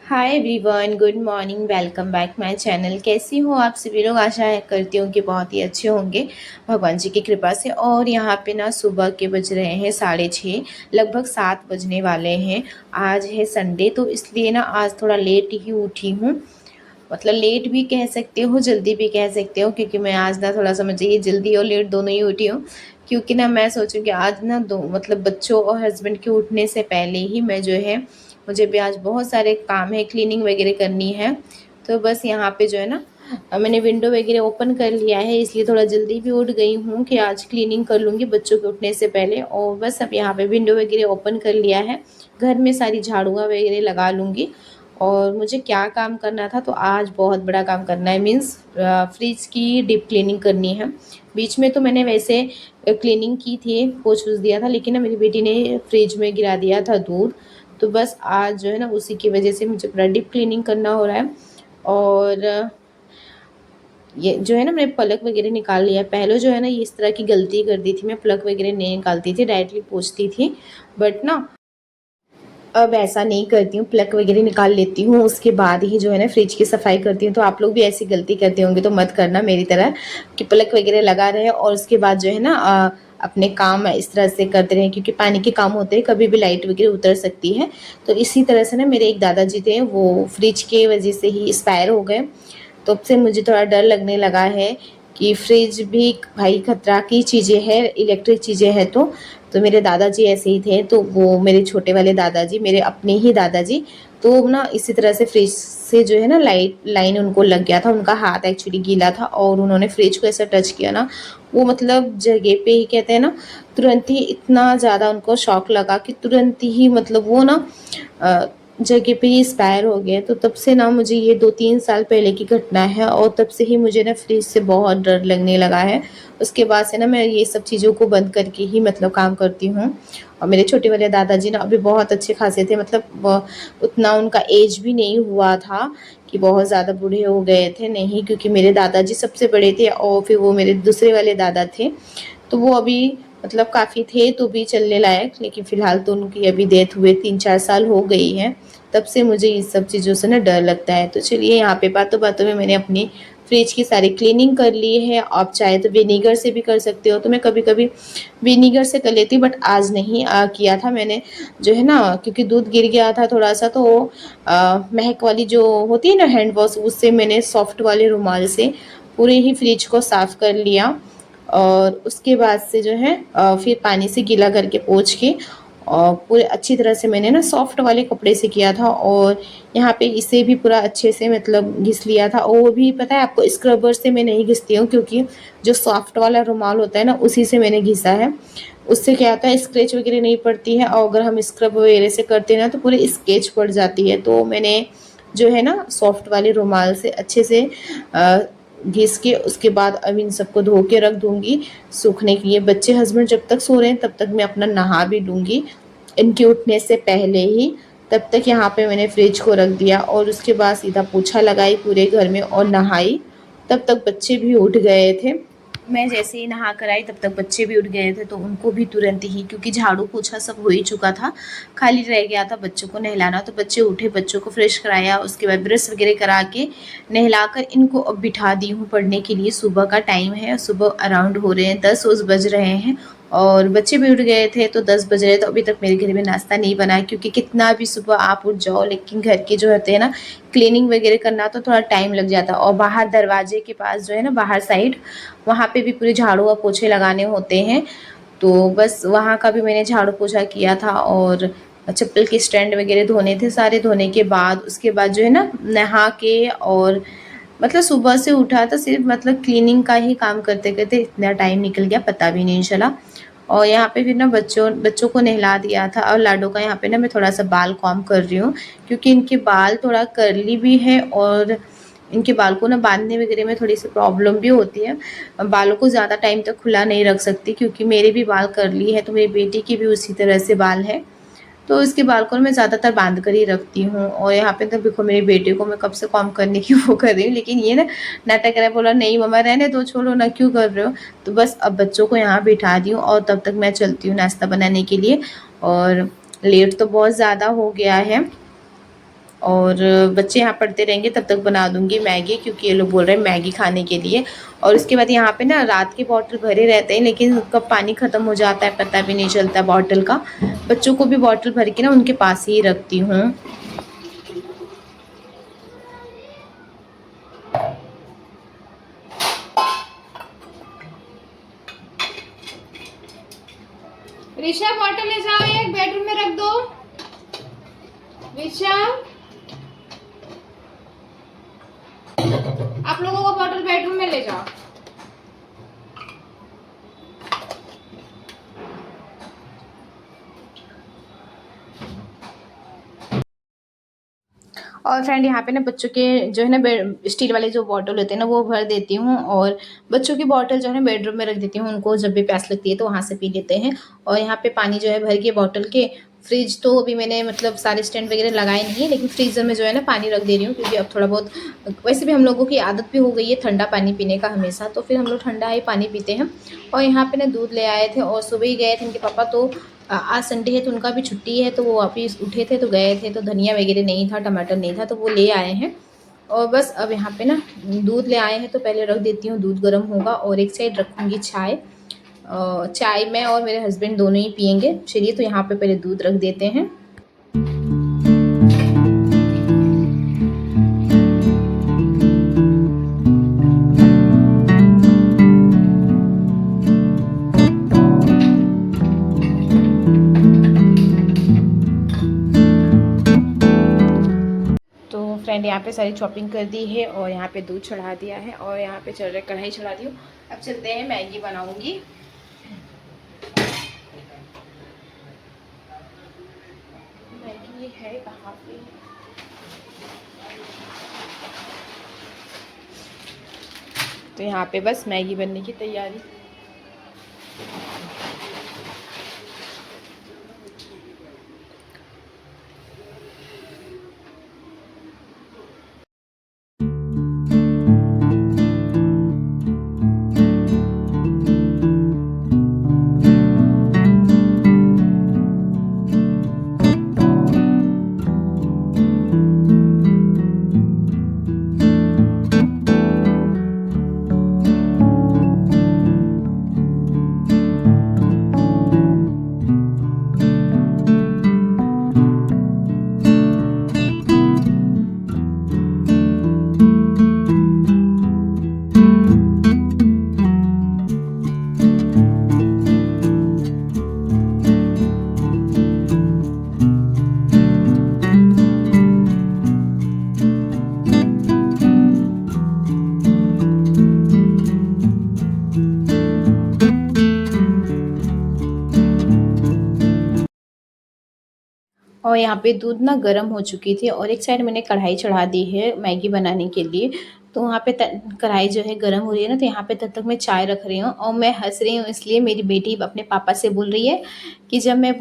Hi everyone, good morning. Welcome back my channel. कैसी हो आप सभी लोग? आशा है करती हूँ कि बहुत ही अच्छे होंगे भगवान जी की कृपा से। और यहाँ पे ना सुबह के बज रहे हैं 6:30, लगभग 7 बजने वाले हैं। आज है संडे, तो इसलिए ना आज थोड़ा लेट ही उठी हूँ। मतलब लेट भी कह सकते हो, जल्दी भी कह सकते हो, क्योंकि मैं आज ना थोड़ा समझिए जल्दी और लेट दोनों ही उठी हूँ। क्योंकि ना मैं सोचूं कि आज ना दो मतलब बच्चों और हस्बैंड के उठने से पहले ही मैं जो है, मुझे भी आज बहुत सारे काम है, क्लीनिंग वगैरह करनी है। तो बस यहाँ पे जो है ना, मैंने विंडो वगैरह ओपन कर लिया है, इसलिए थोड़ा जल्दी भी उठ गई हूँ कि आज क्लीनिंग कर लूँगी बच्चों के उठने से पहले। और बस अब यहाँ पे विंडो वगैरह ओपन कर लिया है, घर में सारी झाड़ुआँ वगैरह लगा लूँगी। और मुझे क्या काम करना था, तो आज बहुत बड़ा काम करना है, मीन्स फ्रिज की डीप क्लीनिंग करनी है। बीच में तो मैंने वैसे क्लीनिंग की थी, पोंछ वोछ दिया था, लेकिन ना मेरी बेटी ने फ्रिज में गिरा दिया था दूध। तो बस आज जो है ना, उसी की वजह से मुझे पूरा डीप क्लीनिंग करना हो रहा है। और ये जो है ना, मैंने पलक वगैरह निकाल लिया है। पहले जो है ना, ये इस तरह की गलती कर दी थी, मैं पलक वगैरह नहीं निकालती थी, डायरेक्टली पोंछती थी। बट ना अब ऐसा नहीं करती हूँ, प्लग वगैरह निकाल लेती हूँ, उसके बाद ही जो है ना फ्रिज की सफाई करती हूँ। तो आप लोग भी ऐसी गलती करते होंगे तो मत करना मेरी तरह, कि प्लग वगैरह लगा रहे और उसके बाद जो है ना अपने काम इस तरह से करते रहें, क्योंकि पानी के काम होते हैं, कभी भी लाइट वगैरह उतर सकती है। तो इसी तरह से ना मेरे एक दादाजी थे, वो फ्रिज के वजह से ही एक्सपायर हो गए। तब से मुझे थोड़ा डर लगने लगा है कि फ्रिज भी भाई खतरा की चीज़ें हैं, इलेक्ट्रिक चीज़ें हैं। तो मेरे दादाजी ऐसे ही थे, तो वो मेरे छोटे वाले दादाजी, मेरे अपने ही दादाजी, तो ना इसी तरह से फ्रिज से जो है ना लाइन उनको लग गया था। उनका हाथ एक्चुअली गीला था और उन्होंने फ्रिज को ऐसा टच किया ना, वो मतलब जगह पे ही कहते हैं ना, तुरंत ही इतना ज़्यादा उनको शॉक लगा कि तुरंत ही मतलब वो ना जगह पे ही एक्सपायर हो गए। तो तब से ना, मुझे ये 2-3 साल पहले की घटना है, और तब से ही मुझे ना फ्रिज से बहुत डर लगने लगा है। उसके बाद से ना मैं ये सब चीज़ों को बंद करके ही मतलब काम करती हूँ। और मेरे छोटे वाले दादाजी ना अभी बहुत अच्छे खासे थे, मतलब उतना उनका एज भी नहीं हुआ था कि बहुत ज़्यादा बूढ़े हो गए थे, नहीं, क्योंकि मेरे दादाजी सबसे बड़े थे और फिर वो मेरे दूसरे वाले दादा थे। तो वो अभी मतलब काफ़ी थे तो भी चलने लायक, लेकिन फ़िलहाल तो उनकी अभी डेथ हुए 3-4 साल हो गई है। तब से मुझे इस सब चीज़ों से ना डर लगता है। तो चलिए, यहाँ पे बातों-बातों में मैंने अपनी फ्रिज की सारी क्लीनिंग कर ली है। आप चाहे तो विनेगर से भी कर सकते हो, तो मैं कभी-कभी विनेगर से कर लेती हूँ, बट आज नहीं किया था मैंने। जो है ना, क्योंकि दूध गिर गया था थोड़ा-सा, तो महक वाली जो होती है ना हैंड वॉश, उससे मैंने सॉफ्ट वाले रुमाल से पूरे ही फ्रिज को साफ़ कर लिया। और उसके बाद से जो है फिर पानी से गीला करके पोंछ के और पूरे अच्छी तरह से मैंने ना सॉफ्ट वाले कपड़े से किया था। और यहाँ पे इसे भी पूरा अच्छे से मतलब घिस लिया था। और वो भी पता है आपको, स्क्रबर से मैं नहीं घिसती हूँ, क्योंकि जो सॉफ्ट वाला रुमाल होता है ना, उसी से मैंने घिसा है। उससे क्या होता है, स्क्रैच वगैरह नहीं पड़ती है, और अगर हम स्क्रब वगैरह से करते हैं ना, तो पूरे स्केच पड़ जाती है। तो मैंने जो है ना सॉफ्ट वाले रुमाल से अच्छे से अ, घिस के उसके बाद अब इन सबको धो के रख दूँगी सूखने के लिए। बच्चे हस्बैंड जब तक सो रहे हैं तब तक मैं अपना नहा भी लूँगी, इनके उठने से पहले ही। तब तक यहाँ पे मैंने फ्रिज को रख दिया और उसके बाद सीधा पोछा लगाई पूरे घर में और नहाई। तब तक बच्चे भी उठ गए थे। मैं जैसे ही नहा कर आई तब तक बच्चे भी उठ गए थे, तो उनको भी तुरंत ही, क्योंकि झाड़ू पोछा सब हो ही चुका था, खाली रह गया था बच्चों को नहलाना। तो बच्चे उठे, बच्चों को फ्रेश कराया, उसके बाद ब्रश वगैरह करा के नहलाकर इनको अब बिठा दी हूँ पढ़ने के लिए। सुबह का टाइम है, सुबह अराउंड हो रहे हैं 10 बज रहे हैं, और बच्चे भी उठ गए थे तो 10 बज रहे, तो अभी तक मेरे घर में नाश्ता नहीं बना है, क्योंकि कितना भी सुबह आप उठ जाओ, लेकिन घर के जो होते हैं ना, क्लीनिंग वगैरह करना तो थोड़ा टाइम लग जाता है। और बाहर दरवाजे के पास जो है ना, बाहर साइड, वहाँ पे भी पूरे झाड़ू और पोछे लगाने होते हैं। तो बस वहाँ का भी मैंने झाड़ू पोछा किया था, और चप्पल के स्टैंड वगैरह धोने थे। सारे धोने के बाद उसके बाद जो है ना, नहा के, और मतलब सुबह से उठा तो सिर्फ मतलब क्लीनिंग का ही काम करते करते इतना टाइम निकल गया, पता भी नहीं चला। और यहाँ पे फिर ना बच्चों बच्चों को नहला दिया था। और लाडो का यहाँ पे ना मैं थोड़ा सा बाल कॉम कर रही हूँ, क्योंकि इनके बाल थोड़ा कर्ली भी है, और इनके बाल को ना बांधने वगैरह में थोड़ी सी प्रॉब्लम भी होती है। बालों को ज़्यादा टाइम तक खुला नहीं रख सकती, क्योंकि मेरे भी बाल कर्ली है, तो मेरी बेटी की भी उसी तरह से बाल है। तो इसके बाल को मैं ज़्यादातर बांध कर ही रखती हूँ। और यहाँ पे तो देखो, मेरे बेटे को मैं कब से कॉम करने की वो कर रही हूँ, लेकिन ये ना नाटक कर रहा है, बोला नहीं मम्मा रहने दो, छोड़ो ना, क्यों कर रहे हो। तो बस अब बच्चों को यहाँ बिठा दी हूँ, और तब तक मैं चलती हूँ नाश्ता बनाने के लिए। और लेट तो बहुत ज़्यादा हो गया है, और बच्चे यहाँ पढ़ते रहेंगे तब तक बना दूंगी मैगी, क्योंकि ये लोग बोल रहे हैं मैगी खाने के लिए। और उसके बाद यहाँ पे ना रात के बॉटल भरे रहते हैं, लेकिन कब पानी ख़त्म हो जाता है पता भी नहीं चलता बॉटल का। बच्चों को भी बॉटल भर के ना उनके पास ही रखती हूँ। ऋषा बॉटल ले जाओ, एक बेडरूम में रख दो। ऋषा, आप लोगों को बॉटल बेडरूम में ले जाओ। और फ्रेंड यहाँ पे ना बच्चों के जो है ना स्टील वाले जो बॉटल होते हैं ना वो भर देती हूँ, और बच्चों की बॉटल जो है ना बेडरूम में रख देती हूँ, उनको जब भी प्यास लगती है तो वहाँ से पी लेते हैं। और यहाँ पे पानी जो है भर के बॉटल के, फ्रिज तो अभी मैंने मतलब सारे स्टैंड वगैरह लगाए नहीं है, लेकिन फ्रीज़र में जो है ना पानी रख दे रही हूँ, क्योंकि अब थोड़ा बहुत वैसे भी हम लोगों की आदत भी हो गई है ठंडा पानी पीने का हमेशा, तो फिर हम लोग ठंडा ही पानी पीते हैं। और यहाँ पे ना दूध ले आए थे और सुबह ही गए थे इनके पापा, तो आज संडे है तो उनका भी छुट्टी है, तो वो वापिस उठे थे तो गए थे, तो धनिया वगैरह नहीं था, टमाटर नहीं था, तो वो ले आए हैं। और बस अब यहाँ पे ना दूध ले आए हैं तो पहले रख देती हूँ, दूध गर्म होगा, और एक साइड रखूँगी चाय। चाय मैं और मेरे हस्बैंड दोनों ही पियेंगे। चलिए तो यहाँ पे पहले दूध रख देते हैं। फ्रेंड यहाँ पे सारी शॉपिंग कर दी है, और यहाँ पे दूध चढ़ा दिया है, और यहाँ पे चल रहा है कढ़ाई चढ़ा दी हूँ। अब चलते हैं मैगी बनाऊंगी। मैगी है कहाँ पे? तो यहाँ पे बस मैगी बनने की तैयारी। और यहाँ पे दूध ना गर्म हो चुकी थी, और एक साइड मैंने कढ़ाई चढ़ा दी है मैगी बनाने के लिए। तो वहाँ पे कढ़ाई जो है गर्म हो रही है ना, तो यहाँ पे तब तक मैं चाय रख रही हूँ। और मैं हंस रही हूँ इसलिए, मेरी बेटी अपने पापा से बोल रही है कि जब मैं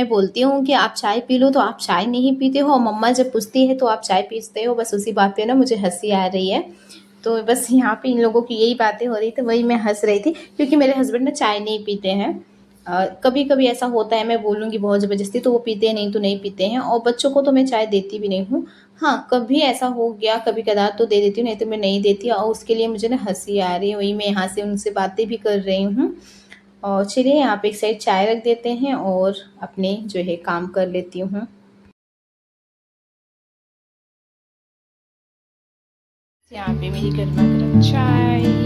बोलती हूँ कि आप चाय पी लो तो आप चाय नहीं पीते हो, और मम्मा जब पूछती है तो आप चाय पीते हो। बस उसी बात पे ना मुझे हंसी आ रही है। तो बस यहाँ पे इन लोगों की यही बातें हो रही थी, वही मैं हंस रही थी, क्योंकि मेरे हस्बैंड ना चाय नहीं पीते हैं। कभी कभी ऐसा होता है, मैं बोलूँगी बहुत ज़बरदस्ती तो वो पीते हैं, नहीं तो नहीं पीते हैं। और बच्चों को तो मैं चाय देती भी नहीं हूँ। हाँ, कभी ऐसा हो गया कभी कदार तो दे देती हूँ, नहीं तो मैं नहीं देती, और उसके लिए मुझे ना हंसी आ रही है, वही मैं यहाँ से उनसे बातें भी कर रही हूँ। और चलिए यहाँ पे एक साइड चाय रख देते हैं, और अपने जो है काम कर लेती हूँ। यहाँ पे मेरी गर्मा गर्म चाय।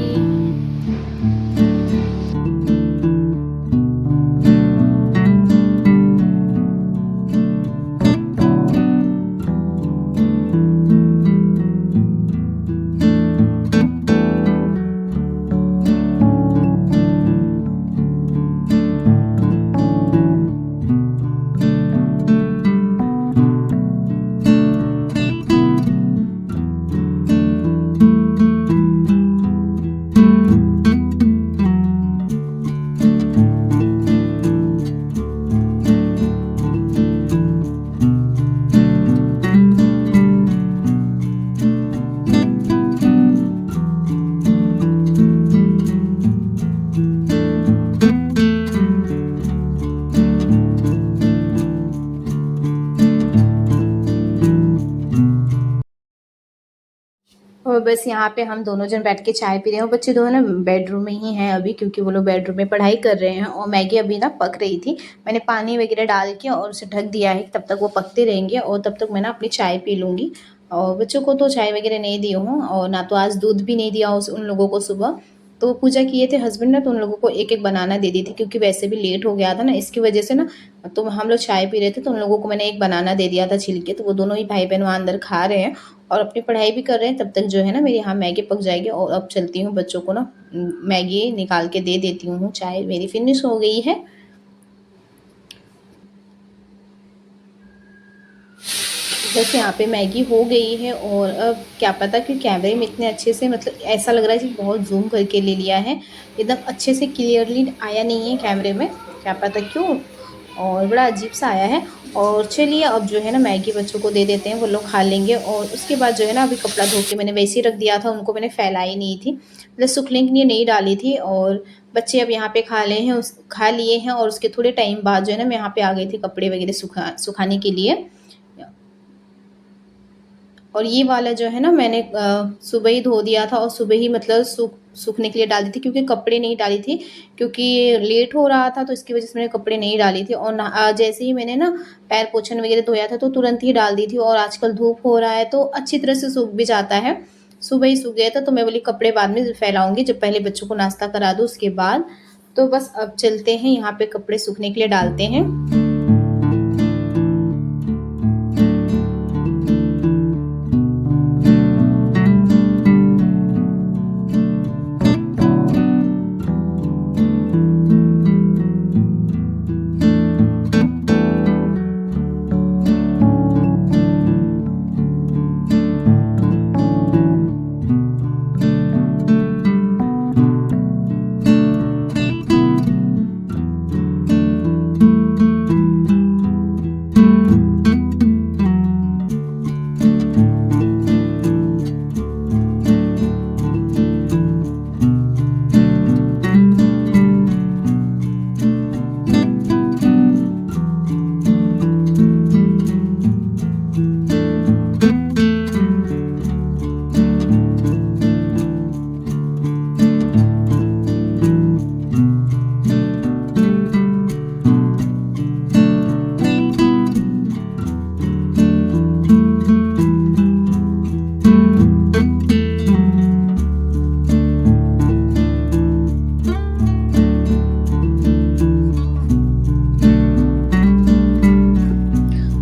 और बस यहाँ पे हम दोनों जन बैठ के चाय पी रहे हैं और बच्चे दोनों ना बेडरूम में ही हैं अभी, क्योंकि वो लोग बेडरूम में पढ़ाई कर रहे हैं। और मैगी अभी ना पक रही थी, मैंने पानी वगैरह डाल के और उसे ढक दिया है, तब तक वो पकते रहेंगे और तब तक मैं ना अपनी चाय पी लूँगी। और बच्चों को तो चाय वगैरह नहीं दी हूँ और ना तो आज दूध भी नहीं दिया उन लोगों को सुबह। तो पूजा किए थे हस्बैंड ने, तो उन लोगों को एक एक बनाना दे दी थी, क्योंकि वैसे भी लेट हो गया था ना, इसकी वजह से ना। तो हम लोग चाय पी रहे थे तो उन लोगों को मैंने एक बनाना दे दिया था छिल के, तो वो दोनों ही भाई बहन वहाँ अंदर खा रहे हैं और अपनी पढ़ाई भी कर रहे हैं। तब तक जो है ना मेरी यहाँ मैगी पक जाएगी और अब चलती हूँ बच्चों को ना मैगी निकाल के दे देती हूँ। चाय मेरी फिनिश हो गई है। बस यहाँ पे मैगी हो गई है और अब क्या पता कि कैमरे में इतने अच्छे से, मतलब ऐसा लग रहा है कि बहुत जूम करके ले लिया है, एकदम अच्छे से क्लियरली आया नहीं है कैमरे में, क्या पता क्यों, और बड़ा अजीब सा आया है। और चलिए अब जो है ना मैगी बच्चों को दे देते हैं, वो लोग खा लेंगे। और उसके बाद जो है ना अभी कपड़ा धो के मैंने वैसे ही रख दिया था, उनको मैंने फैलाई नहीं थी, मतलब सूखने के लिए नहीं डाली थी। और बच्चे अब यहाँ पे खा लिए हैं और उसके थोड़े टाइम बाद जो है ना मैं यहाँ पे आ गई थी कपड़े वगैरह सुखाने के लिए। और ये वाला जो है ना मैंने सुबह ही धो दिया था और सुबह ही मतलब सूखने के लिए डाल दी थी, क्योंकि कपड़े नहीं डाली थी, क्योंकि लेट हो रहा था तो इसकी वजह से मैंने कपड़े नहीं डाली थी। और जैसे ही मैंने ना पैर पोछन वगैरह धोया था तो तुरंत ही डाल दी थी। और आजकल धूप हो रहा है तो अच्छी तरह से सूख भी जाता है, सुबह ही सूख गया था। तो मैं बोली कपड़े बाद में फैलाऊंगी, जब पहले बच्चों को नाश्ता करा दूँ उसके बाद। तो बस अब चलते हैं, यहाँ पे कपड़े सूखने के लिए डालते हैं।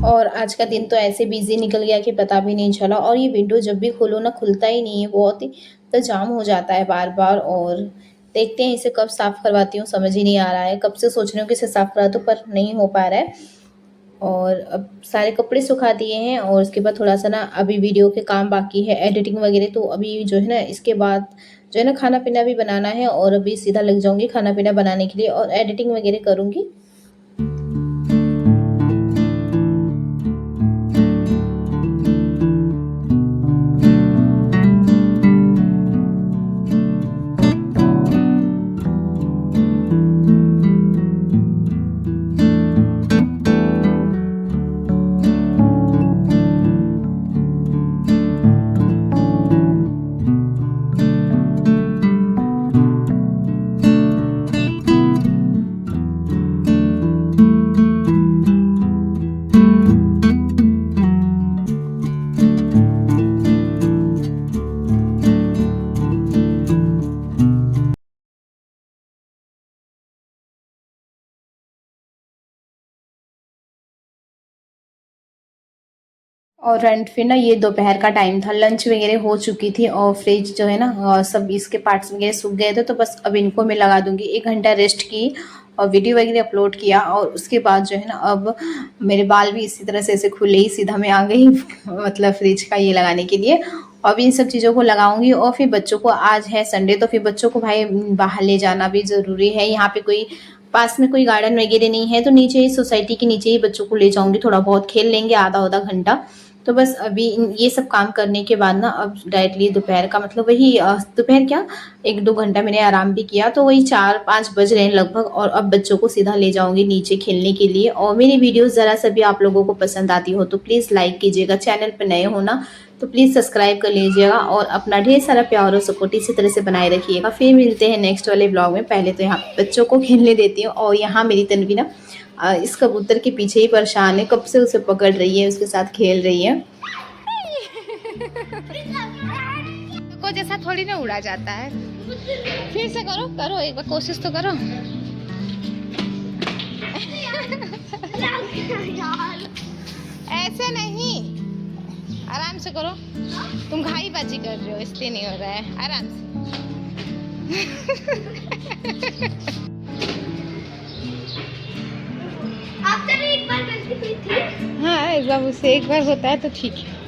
और आज का दिन तो ऐसे बिज़ी निकल गया कि पता भी नहीं चला। और ये विंडो जब भी खोलो ना खुलता ही नहीं है, बहुत ही तो जाम हो जाता है बार-बार। और देखते हैं इसे कब साफ़ करवाती हूँ, समझ ही नहीं आ रहा है। कब से सोच रही हूँ कि इसे साफ़ करा दूँ पर नहीं हो पा रहा है। और अब सारे कपड़े सुखा दिए हैं और उसके बाद थोड़ा-सा ना अभी वीडियो के काम बाकी है, एडिटिंग वगैरह। तो अभी जो है ना इसके बाद जो है ना खाना-पीना भी बनाना है और अभी सीधा लग जाऊँगी खाना-पीना बनाने के लिए और एडिटिंग वगैरह करूँगी। और एंड फिर ना ये दोपहर का टाइम था, लंच वगैरह हो चुकी थी और फ्रिज जो है ना सब इसके पार्ट्स वगैरह सूख गए थे। तो बस अब इनको मैं लगा दूंगी। 1 घंटा रेस्ट की और वीडियो वगैरह अपलोड किया और उसके बाद जो है ना अब मेरे बाल भी इसी तरह से ऐसे खुले ही सीधा मैं आ गई मतलब फ्रिज का ये लगाने के लिए। अब इन सब चीज़ों को लगाऊंगी और फिर बच्चों को, आज है संडे तो फिर बच्चों को भाई बाहर ले जाना भी ज़रूरी है। यहाँ पे कोई पास में कोई गार्डन वगैरह नहीं है, तो नीचे ही सोसाइटी के नीचे ही बच्चों को ले जाऊंगी, थोड़ा बहुत खेल लेंगे आधा आधा घंटा। तो बस अभी ये सब काम करने के बाद ना अब डायरेक्टली दोपहर का मतलब वही दोपहर क्या 1-2 घंटा मैंने आराम भी किया, तो वही 4-5 बज रहे हैं लगभग। और अब बच्चों को सीधा ले जाऊंगी नीचे खेलने के लिए। और मेरी वीडियोस ज़रा सा भी आप लोगों को पसंद आती हो तो प्लीज़ लाइक कीजिएगा, चैनल पर नए हो ना तो प्लीज़ सब्सक्राइब कर लीजिएगा और अपना ढेर सारा प्यार और सपोर्ट इसी तरह से बनाए रखिएगा। फिर मिलते हैं नेक्स्ट वाले ब्लॉग में। पहले तो यहाँ बच्चों को खेलने देती हूँ। और यहाँ मेरी तन्वी ना इस कबूतर के पीछे ही परेशान है, कब से उसे पकड़ रही है, उसके साथ खेल रही है। को जैसा थोड़ी ना उड़ा जाता है। फिर से करो करो, एक बार कोशिश तो करो। ऐसे नहीं, आराम से करो। तुम घाई बाजी कर रहे हो इसलिए नहीं हो रहा है, आराम से। आपसे भी एक बार गलती हुई थी। हाँ, एक बार उससे एक बार होता है तो ठीक है।